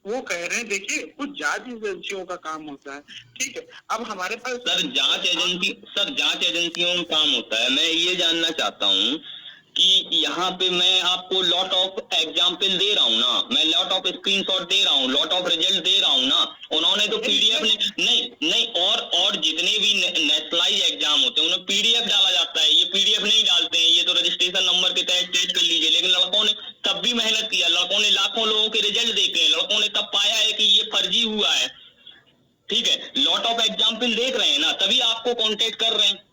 वो कह रहे हैं, देखिए कुछ जांच एजेंसियों का काम होता है, ठीक है। अब हमारे पास सर जांच एजेंसियों में काम होता है। मैं ये जानना चाहता हूँ कि यहाँ पे मैं आपको लॉट ऑफ एग्जाम्पल दे रहा हूँ ना, मैं लॉट ऑफ स्क्रीनशॉट दे रहा हूँ, लॉट ऑफ रिजल्ट दे रहा हूँ ना। उन्होंने तो पीडीएफ नहीं और जितने भी नेशनलाइज एग्जाम होते हैं उन्हें पीडीएफ डाला जाता है, ये पीडीएफ नहीं डालते हैं, ये तो रजिस्ट्रेशन नंबर के तहत चेक कर लीजिए। लेकिन लड़कों ने तब भी मेहनत किया, लड़कों ने लाखों लोगों के रिजल्ट देखे हैं, लड़कों ने तब पाया है कि ये फर्जी हुआ है। ठीक है, लॉट ऑफ एग्जाम्पल देख रहे हैं ना, तभी आपको कांटेक्ट कर रहे हैं।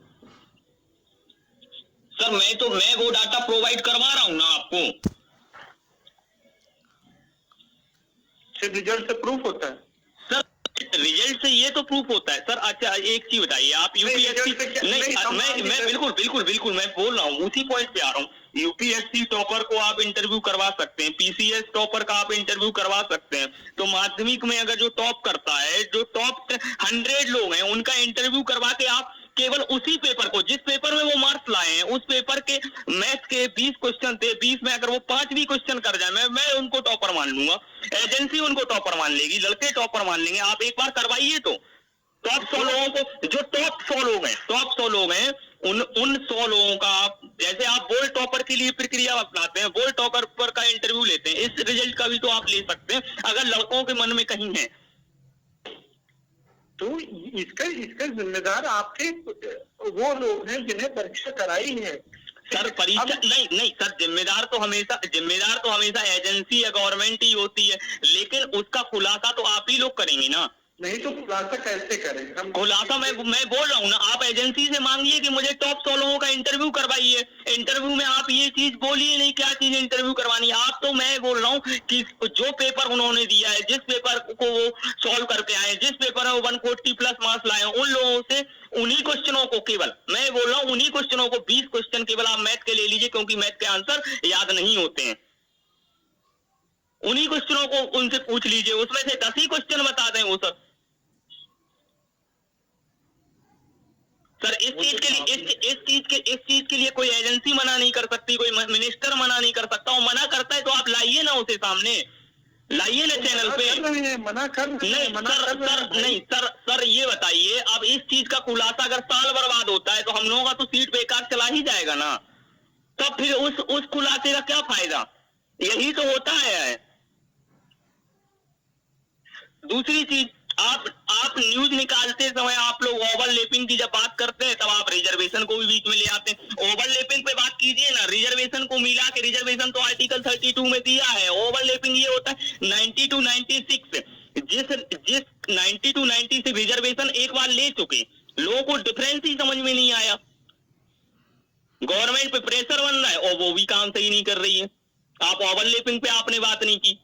सर मैं वो डाटा प्रोवाइड करवा रहा हूँ ना आपको। सिर्फ रिजल्ट से प्रूफ होता है सर, रिजल्ट से ये तो प्रूफ होता है सर। अच्छा एक चीज बताइए, आप यूपीएससी नहीं, मैं बिल्कुल मैं बोल रहा हूँ, उसी पॉइंट पे आ रहा हूँ। यूपीएससी टॉपर को आप इंटरव्यू करवा सकते हैं, पीसीएस टॉपर का आप इंटरव्यू करवा सकते हैं। तो माध्यमिक में अगर जो टॉप करता है, जो टॉप 100 लोग हैं, उनका इंटरव्यू करवा के आप केवल उसी पेपर को, जिस पेपर में वो मार्क्स लाए हैं, उस पेपर के मैथ के 20 क्वेश्चन थे, 20 में अगर वो 5 भी क्वेश्चन कर जाए, मैं उनको टॉपर मान लूंगा, एजेंसी उनको टॉपर मान लेगी, लड़के टॉपर मान लेंगे। आप एक बार करवाइए तो टॉप 100 लोगों को, जो टॉप 100 लोग हैं उन 100 लोगों का आप, जैसे आप बोल्ड टॉपर के लिए प्रक्रिया अपनाते हैं, बोल्ड टॉपर पर का इंटरव्यू लेते हैं, इस रिजल्ट का भी तो आप ले सकते हैं अगर लड़कों के मन में कहीं है तो। इसका जिम्मेदार आपके वो लोग हैं जिन्हें परीक्षा कराई है सर। परीक्षा नहीं सर, जिम्मेदार तो हमेशा एजेंसी या गवर्नमेंट ही होती है, लेकिन उसका खुलासा तो आप ही लोग करेंगे ना। नहीं तो खुलासा कैसे करें हम? खुलासा मैं बोल रहा हूँ ना, आप एजेंसी से मांगिए कि मुझे टॉप 100 लोगों का इंटरव्यू करवाइए। इंटरव्यू में आप ये चीज बोलिए नहीं क्या चीज इंटरव्यू करवानी है। आप तो मैं बोल रहा हूँ कि जो पेपर उन्होंने दिया है, जिस पेपर को वो सॉल्व करके आए, जिस पेपर में वो 140 प्लस मार्क्स लाए, उन लोगों से उन्हीं क्वेश्चनों को, केवल मैं बोल रहा हूँ उन्हीं क्वेश्चनों को, 20 क्वेश्चन केवल आप मैथ के ले लीजिए, क्योंकि मैथ के आंसर याद नहीं होते हैं। उन्हीं क्वेश्चनों को उनसे पूछ लीजिए, उसमें से 10 ही क्वेश्चन बता दें वो सर। सर इस चीज के लिए कोई एजेंसी मना नहीं कर सकती, कोई मिनिस्टर मना नहीं कर सकता। वो मना करता है तो आप लाइए ना उसे सामने, लाइए ना चैनल पे। मना कर नहीं सर ये बताइए, अब इस चीज का खुलासा अगर साल बर्बाद होता है तो हम लोगों का तो सीट बेकार चला ही जाएगा ना। तब फिर उस खुलासे का क्या फायदा? यही तो होता है। दूसरी चीज, आप न्यूज निकालते समय आप लोग ओवरलैपिंग की जब बात करते हैं, तब आप रिजर्वेशन को भी बीच में ले आते हैं। ओवरलैपिंग पे बात कीजिए ना, रिजर्वेशन को मिला के, रिजर्वेशन तो आर्टिकल 32 में दिया है। ओवरलैपिंग ये होता है 90 to 96, जिस 90 to 96 रिजर्वेशन एक बार ले चुके लोगों को डिफरेंस ही समझ में नहीं आया। गवर्नमेंट पे प्रेशर बन रहा है और वो भी काम सही नहीं कर रही है। आप ओवरलैपिंग पे आपने बात नहीं की।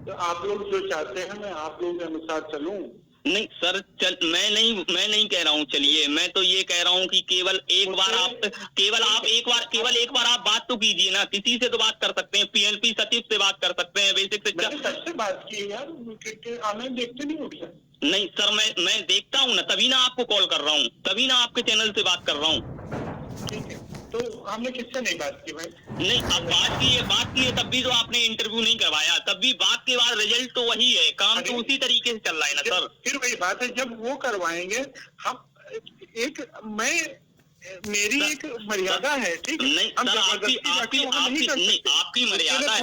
तो आप लोग जो चाहते हैं मैं आप लोगों के अनुसार चलूं? नहीं सर, मैं नहीं कह रहा हूँ चलिए, मैं तो ये कह रहा हूँ कि केवल एक बार आप बात तो कीजिए ना, किसी से तो बात कर सकते हैं, पीएलपी सचिव से बात कर सकते हैं, बेसिक शिक्षा। मैंने सबसे बात की यार, ऑनलाइन देखते नहीं हो क्या? नहीं सर, मैं देखता हूँ ना, तभी ना आपको कॉल कर रहा हूँ, तभी ना आपके चैनल से बात कर रहा हूँ। ठीक है, तो हमने किससे नहीं बात की भाई? नहीं, अब बात की है तब भी तो आपने इंटरव्यू नहीं करवाया, तब भी बात के बाद रिजल्ट तो वही है, काम तो उसी तरीके से चल रहा है ना सर। फिर वही बात है, जब वो करवाएंगे हम मेरी एक मर्यादा है, ठीक है? नहीं सर, आपकी मर्यादा है,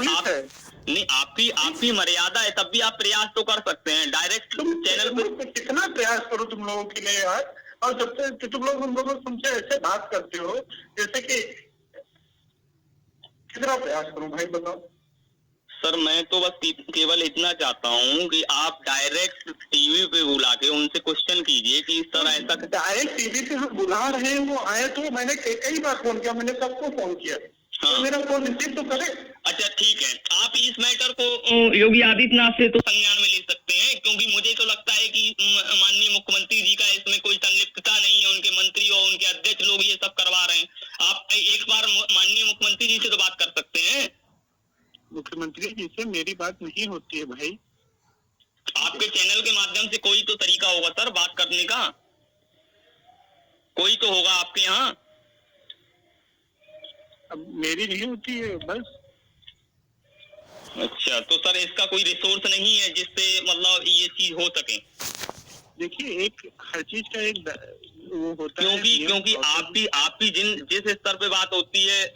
नहीं आपकी मर्यादा है, तब भी आप प्रयास तो कर सकते हैं डायरेक्ट चैनल पर। कितना प्रयास करो तुम लोगों के लिए यार, और जब से तुम लोग तुमसे ऐसे बात करते हो जैसे कि, कितना प्रयास करूं भाई बताओ? सर मैं तो बस केवल इतना चाहता हूँ कि आप डायरेक्ट टीवी पे बुला के उनसे क्वेश्चन कीजिए कि इस तरह ऐसा। डायरेक्ट टीवी पे हम बुला रहे हैं, वो आए तो मैंने कई बार फोन किया, मैंने सबको फोन किया। हाँ। तो मेरा फोन रिसीव तो करे। अच्छा ठीक है, आप इस मैटर को योगी आदित्यनाथ से तो संज्ञान में ले सकते हैं, क्योंकि मुझे तो लगता है कि माननीय मुख्यमंत्री जी का इसमें कोई संलिप्तता नहीं है, उनके मंत्री और उनके अध्यक्ष लोग ये सब करवा रहे हैं। आप एक बार माननीय मुख्यमंत्री जी से तो बात कर सकते हैं। मुख्यमंत्री जी से मेरी बात नहीं होती है भाई। आपके चैनल के माध्यम से कोई तो तरीका होगा सर बात करने का, कोई तो होगा आपके यहाँ। अब मेरी नहीं होती है बस। अच्छा, तो सर इसका कोई रिसोर्स नहीं है जिससे मतलब ये चीज हो सके? देखिए, एक हर चीज का एक वो होता है, क्योंकि आपकी जिस स्तर पे बात होती है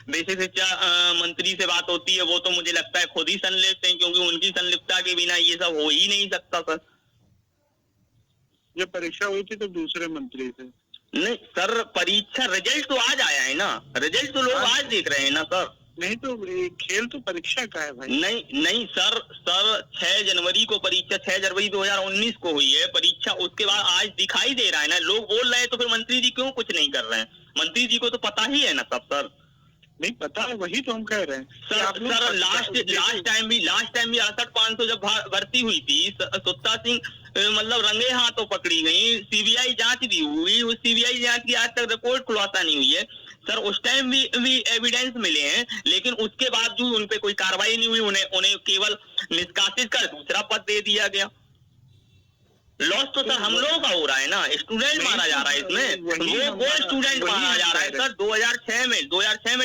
बेसिक शिक्षा मंत्री से बात होती है, वो तो मुझे लगता है खुद ही संलिप्त हैं, क्योंकि उनकी संलिप्तता के बिना ये सब हो ही नहीं सकता सर। जब परीक्षा हुई थी तो दूसरे मंत्री थे। नहीं सर, परीक्षा रिजल्ट तो आज आया है ना, रिजल्ट तो लोग आज देख रहे हैं ना सर। नहीं तो खेल तो परीक्षा का है भाई। नहीं सर 6 जनवरी को परीक्षा, 6 जनवरी 2019 को हुई है परीक्षा, उसके बाद आज दिखाई दे रहा है ना, लोग बोल रहे हैं, तो फिर मंत्री जी क्यों कुछ नहीं कर रहे हैं? मंत्री जी को तो पता ही है ना सब सर। नहीं पता है, वही तो हम कह रहे हैं सर लास्ट टाइम भी 68,500 जब भर्ती हुई थी, सुत्ता सिंह मतलब रंगे हाथों पकड़ी गई, सीबीआई जांच भी हुई, उस सीबीआई जांच की आज तक रिपोर्ट खुलासा नहीं हुई है सर। उस टाइम भी एविडेंस मिले हैं, लेकिन उसके बावजूद उन पे कोई कार्रवाई नहीं हुई, उन्हें केवल निष्कासित कर दूसरा पद दे दिया गया। लॉस तो सर हम लोगों का हो रहा है ना, स्टूडेंट मारा जा रहा है इसमें, वो स्टूडेंट मारा जा रहा है सर। 2006 में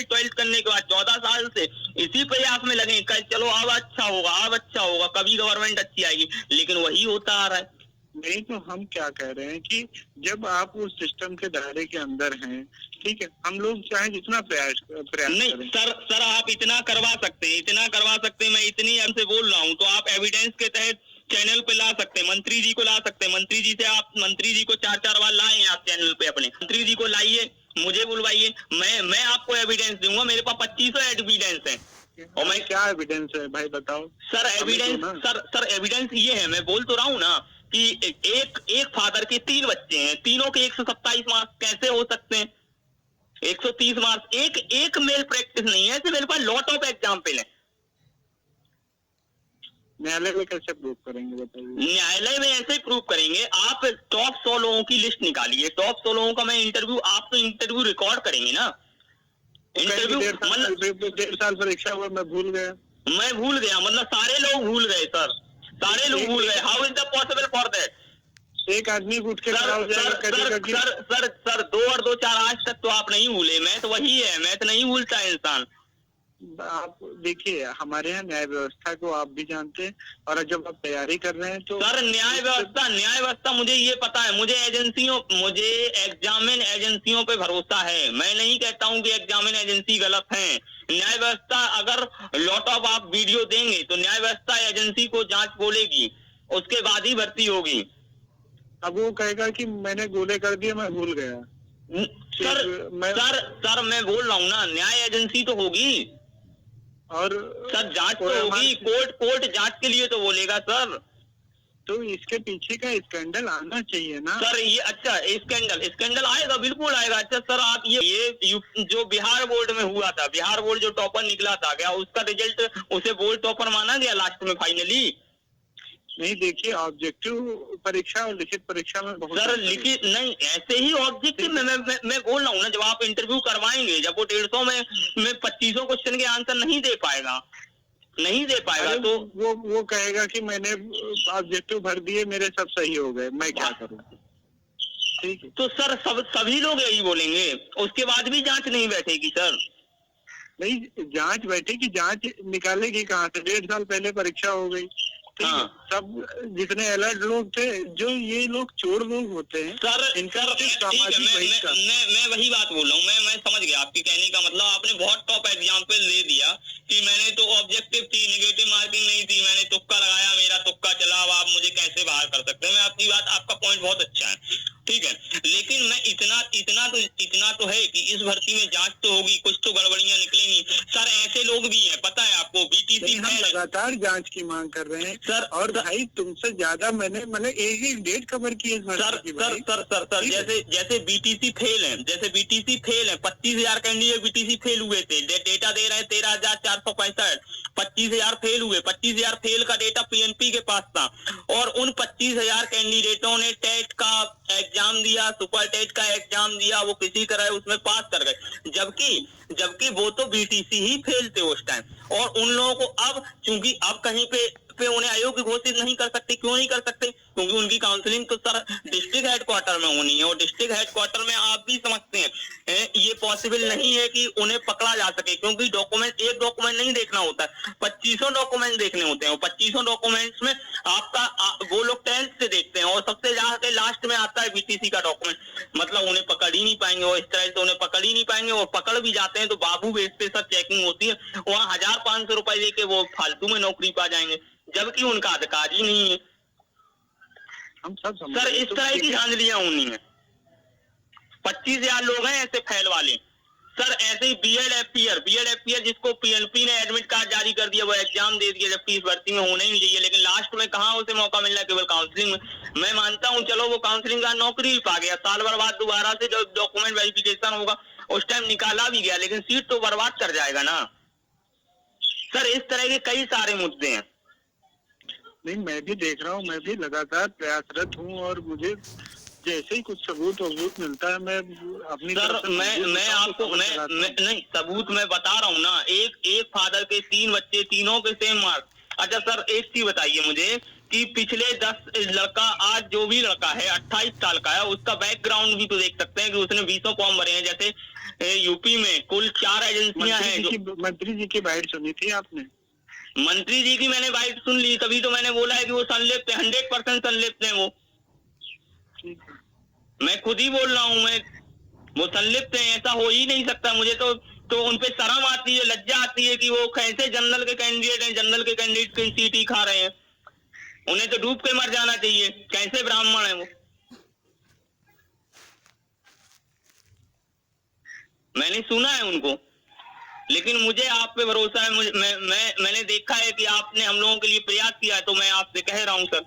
12th करने के बाद 14 साल से इसी प्रयास में लगे, कल चलो अब अच्छा होगा, कभी गवर्नमेंट अच्छी आएगी, लेकिन वही होता आ रहा है। नहीं तो हम क्या कह रहे हैं कि जब आप उस सिस्टम के दायरे के अंदर हैं, ठीक है, हम लोग चाहे जितना प्रयास नहीं करें। सर आप इतना करवा सकते हैं, मैं इतनी हमसे बोल रहा हूँ, तो आप एविडेंस के तहत चैनल पे ला सकते हैं, मंत्री जी को ला सकते हैं, मंत्री जी को 4 बार लाए आप चैनल पे, अपने मंत्री जी को लाइए, मुझे बुलवाइए, मैं आपको एविडेंस दूंगा, मेरे पास 2500 एविडेंस है। और मैं क्या एविडेंस है भाई बताओ सर? एविडेंस ये है, मैं बोल तो रहा हूँ ना कि एक फादर के 3 बच्चे हैं, तीनों के 127 मार्क्स कैसे हो सकते हैं? 130 मार्क्स, एक मेल प्रैक्टिस नहीं है, मेरे पास लॉट ऑफ एग्जाम्पल है। न्यायालय में कैसे प्रूव करेंगे बताइए? न्यायालय में ऐसे ही प्रूव करेंगे, आप टॉप 100 लोगों की लिस्ट निकालिए, टॉप 100 लोगों का मैं आप तो इंटरव्यू रिकॉर्ड करेंगे ना, इंटरव्यू मतलब 1.5 साल परीक्षा हुआ, मैं भूल गया, मतलब सारे लोग भूल गए सर, सारे लोग भूल गए। How is the possible for that? एक आदमी उठ के सर 2 और 2 4 आज तक तो आप नहीं भूले, मैथ वही है, मैथ नहीं भूलता है इंसान। आप देखिए, हमारे यहाँ न्याय व्यवस्था को आप भी जानते हैं, और जब आप तैयारी कर रहे हैं तो सर न्याय व्यवस्था मुझे ये पता है, मुझे एग्जामिन एजेंसियों पे भरोसा है, मैं नहीं कहता हूँ कि एग्जामिन एजेंसी गलत है। न्याय व्यवस्था, अगर लॉट ऑफ आप वीडियो देंगे तो न्याय व्यवस्था एजेंसी को जांच बोलेगी, उसके बाद ही भर्ती होगी। अब वो कहेगा कि मैंने गोले कर दिए, मैं भूल गया। सर मैं बोल रहा हूँ ना, न्याय एजेंसी तो होगी, और सर जांच तो होगी, कोर्ट जांच के लिए तो बोलेगा सर। तो इसके पीछे का स्कैंडल आना चाहिए ना सर। ये अच्छा स्कैंडल आएगा, बिल्कुल आएगा। अच्छा सर, आप ये जो बिहार बोर्ड में हुआ था, बिहार बोर्ड जो टॉपर निकला था, क्या उसका रिजल्ट उसे बोर्ड टॉपर माना गया लास्ट में फाइनली? नहीं, देखिए ऑब्जेक्टिव परीक्षा और लिखित परीक्षा में बहुत सर लिखित नहीं, ऐसे ही ऑब्जेक्टिव में मैं बोल रहा हूँ ना, जब आप इंटरव्यू करवाएंगे, जब वो 150 में 2500 क्वेश्चन के आंसर नहीं दे पाएगा तो वो कहेगा कि मैंने ऑब्जेक्टिव भर दिए, मेरे सब सही हो गए, मैं क्या करूँ? ठीक है, तो सर सभी लोग यही बोलेंगे, उसके बाद भी जांच नहीं बैठेगी सर। नहीं, जांच बैठेगी, जांच निकालेगी कहाँ से? 1.5 साल पहले परीक्षा हो गई, हाँ। सब जितने अलर्ट लोग थे, जो ये लोग चोर लोग होते हैं सर, इनका मैं वही बात बोल रहा हूँ, मैं समझ गया आपकी कहने का मतलब। आपने बहुत टॉप एग्जाम्पल दे दिया कि मैंने तो ऑब्जेक्टिव थी, नेगेटिव मार्किंग नहीं थी, मैंने तुक्का लगाया, मेरा तुक्का चला, अब आप मुझे कैसे बाहर कर सकते हैं? मैं आपकी बात, आपका पॉइंट बहुत अच्छा है, ठीक है, लेकिन मैं इतना तो है कि इस भर्ती में जांच तो होगी, कुछ तो गड़बड़ियां निकलेंगी सर। ऐसे लोग भी हैं, पता है आपको, बीटीसी हम लगातार जांच की मांग कर रहे हैं सर, और भाई तुमसे ज्यादा मैंने एक डेट कवर की है सर। जैसे बीटीसी फेल है, 25,000 कैंडिडेट बीटीसी फेल हुए थे, डेटा दे रहे हैं 13,465, 25,000 फेल हुए, 25,000 फेल का डेटा पीएनपी के पास था, और उन 25,000 कैंडिडेटों ने टेट का एग्जाम दिया, सुपर टेट का एग्जाम दिया, वो किसी तरह उसमें पास कर गए, जबकि वो तो बीटीसी ही फेल थे उस टाइम। और उन लोगों को अब, चूंकि अब कहीं पे उन्हें अयोग्य घोषित नहीं कर सकते। क्यों नहीं कर सकते? क्योंकि उनकी काउंसलिंग तो सर डिस्ट्रिक्ट हेडक्वार्टर में होनी है, और डिस्ट्रिक्ट हेडक्वार्टर में आप भी समझते हैं ये पॉसिबल नहीं है कि उन्हें पकड़ा जा सके, क्योंकि डॉक्यूमेंट, एक डॉक्यूमेंट नहीं देखना होता है, 2500 डॉक्यूमेंट देखने होते हैं, और 2500 डॉक्यूमेंट्स में आपका वो लोग 10th से देखते हैं, और सबसे जाके लास्ट में आता है बीटीसी का डॉक्यूमेंट। मतलब उन्हें पकड़ ही नहीं पाएंगे, और इस तरह से उन्हें पकड़ ही नहीं पाएंगे, और पकड़ भी जाते हैं तो बाबू बेस पे सर चेकिंग होती है, वहाँ 1500 रुपए लेके वो फालतू में नौकरी पा जाएंगे, जबकि उनका अधिकार ही नहीं है। हम सब सर इस तरह की धांधलियां होनी है। 25,000 लोग हैं ऐसे फैल वाले। सर ऐसे ही बीएड एफपीआर जिसको पीएनपी ने एडमिट कार्ड जारी कर दिया, वो एग्जाम दे दिया, जबकि इस भर्ती में होना ही नहीं चाहिए, लेकिन लास्ट में कहाँ उसे मौका मिल रहा है? केवल काउंसलिंग में। मैं मानता हूँ चलो वो काउंसलिंग का नौकरी भी पा गया, साल भर बाद दोबारा से जब डॉक्यूमेंट वेरिफिकेशन होगा उस टाइम निकाला भी गया, लेकिन सीट तो बर्बाद कर जाएगा ना। सर इस तरह के कई सारे मुद्दे हैं। नहीं, मैं भी देख रहा हूँ, मैं भी लगातार प्रयासरत हूँ, और मुझे जैसे ही कुछ सबूत मिलता है मैं अपनी सर मैं आपको नहीं सबूत मैं बता रहा हूँ ना। एक फादर के 3 बच्चे, तीनों के सेम मार्क्स। अच्छा सर एक चीज बताइए मुझे कि पिछले 10 लड़का, आज जो भी लड़का है 28 साल का है, उसका बैकग्राउंड भी तो देख सकते हैं कि उसने 20 फॉर्म भरे हैं। जैसे यूपी में कुल 4 एजेंसियां हैं। मंत्री जी की बाइट सुनी थी आपने? मंत्री जी की मैंने बाइट सुन ली, तभी तो मैंने बोला है कि वो संलिप्त है, 100% संलिप्त है वो। मैं खुद ही बोल रहा हूँ, वो संलिप्त है, ऐसा हो ही नहीं सकता। मुझे तो उनपे शर्म आती है, लज्जा आती है कि वो कैसे जनरल के कैंडिडेट हैं, जनरल के कैंडिडेट की सीट ही खा रहे हैं। उन्हें तो डूब के मर जाना चाहिए, कैसे ब्राह्मण है वो। मैंने सुना है उनको, लेकिन मुझे आप पे भरोसा है। मैंने देखा है कि आपने हम लोगों के लिए प्रयास किया है, तो मैं आपसे कह रहा हूँ सर।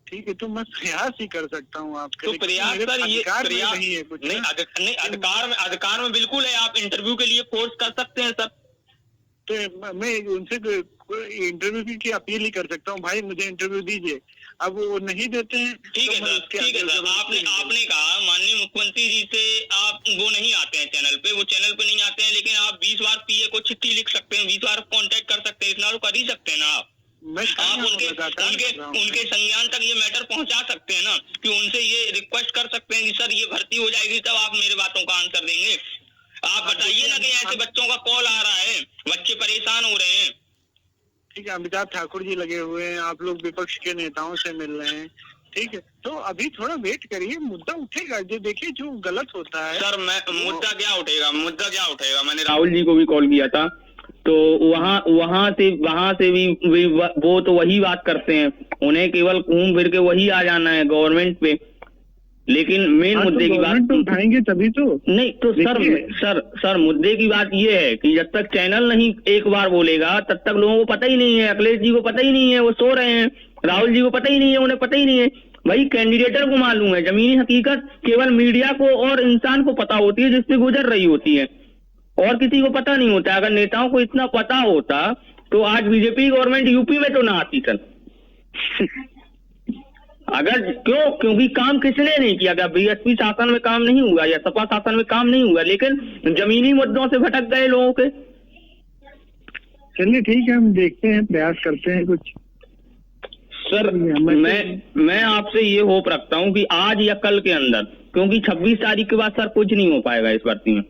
ठीक है, तो मैं प्रयास ही कर सकता हूँ आपके, तो प्रयास सर, ये प्रयास नहीं है कुछ नहीं, अधिकार में बिल्कुल है। आप इंटरव्यू के लिए फोर्स कर सकते हैं सर। तो मैं उनसे इंटरव्यू की अपील ही कर सकता हूँ, भाई मुझे इंटरव्यू दीजिए। अब वो नहीं देते हैं। ठीक है सर, ठीक है सर। आपने कहा माननीय मुख्यमंत्री जी से आप वो नहीं आते हैं चैनल पे, वो चैनल पे नहीं आते हैं, लेकिन आप 20 बार पीए को चिट्ठी लिख सकते हैं, 20 बार कांटेक्ट कर सकते हैं, इतना तो कर ही सकते हैं ना आप। उनके संज्ञान तक ये मैटर पहुंचा सकते हैं ना, कि उनसे ये रिक्वेस्ट कर सकते हैं कि सर ये भर्ती हो जाएगी, तब आप मेरे बातों का आंसर देंगे। आप बताइए ना कि ऐसे बच्चों का कॉल आ रहा है, बच्चे परेशान हो रहे हैं। ठीक है, अमिताभ ठाकुर जी लगे हुए हैं, आप लोग विपक्ष के नेताओं से मिल रहे हैं, ठीक है, तो अभी थोड़ा वेट करिए, मुद्दा उठेगा। जो देखिए जो गलत होता है। सर मुद्दा क्या उठेगा? मैंने राहुल जी को भी कॉल किया था, तो वहाँ से भी वो तो वही बात करते हैं, उन्हें केवल घूम फिर के वही आ जाना है गवर्नमेंट पे। लेकिन मेन मुद्दे की बात तो उठाएंगे तभी तो। नहीं तो सर मुद्दे की बात ये है कि जब तक चैनल नहीं एक बार बोलेगा तब तक लोगों को पता ही नहीं है। अखिलेश जी को पता ही नहीं है, वो सो रहे हैं। राहुल जी को पता ही नहीं है, उन्हें पता ही नहीं है। भाई कैंडिडेटर को मालूम है, जमीनी हकीकत केवल मीडिया को और इंसान को पता होती है जिससे गुजर रही होती है, और किसी को पता नहीं होता। अगर नेताओं को इतना पता होता तो आज बीजेपी गवर्नमेंट यूपी में तो ना आती सर। क्योंकि काम किसने नहीं किया गया? बीएसपी शासन में काम नहीं हुआ या सपा शासन में काम नहीं हुआ, लेकिन जमीनी मुद्दों से भटक गए लोगों के। चलिए ठीक है, हम देखते हैं, प्रयास करते हैं कुछ। सर मैं आपसे ये होप रखता हूं कि आज या कल के अंदर, क्योंकि 26 तारीख के बाद सर कुछ नहीं हो पाएगा इस भर्ती में।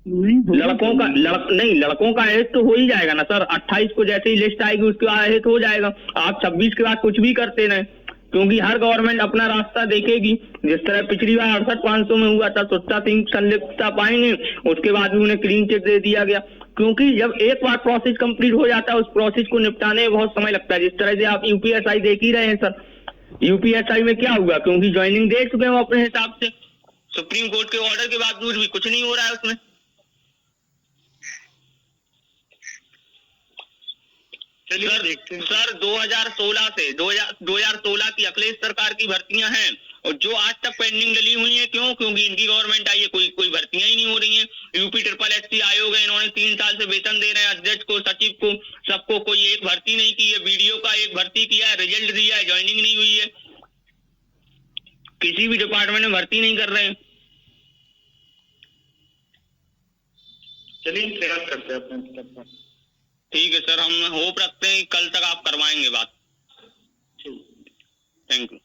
लड़कों का एज तो हो ही जाएगा ना सर। 28 को जैसे ही लिस्ट आएगी उसके बाद एज हो जाएगा। आप 26 के बाद कुछ भी करते रहे, क्योंकि हर गवर्नमेंट अपना रास्ता देखेगी। जिस तरह पिछली बार 68,500 में हुआ था, सुच्चा सिंह संलिप्तता पाएंगे, उसके बाद भी उन्हें क्लीन चिट दे दिया गया। क्योंकि जब एक बार प्रोसेस कंप्लीट हो जाता है, उस प्रोसेस को निपटाने में बहुत समय लगता है। जिस तरह से आप यूपीएसआई देख ही रहे हैं सर, यूपीएसआई में क्या हुआ? क्योंकि ज्वाइनिंग दे चुके हैं वो अपने हिसाब से, सुप्रीम कोर्ट के ऑर्डर के बावजूद भी कुछ नहीं हो रहा है उसमें। सर 2016 की अखिलेश सरकार की भर्तियां हैं, और जो आज तक पेंडिंग डली हुई है। क्योंकि इनकी गवर्नमेंट आई है, कोई भर्तियां ही नहीं हो रही हैं। यूपी SSSC आयोग है, इन्होंने 3 साल से वेतन दे रहे हैं अध्यक्ष को, सचिव को, सबको कोई एक भर्ती नहीं की है, वीडियो का एक भर्ती किया है, रिजल्ट दिया है, ज्वाइनिंग नहीं हुई है, किसी भी डिपार्टमेंट में भर्ती नहीं कर रहे हैं। चलिए प्रयास करते हैं अपने स्तर पर। ठीक है सर, हम होप रखते हैं कल तक आप करवाएंगे बात। ठीक, थैंक यू।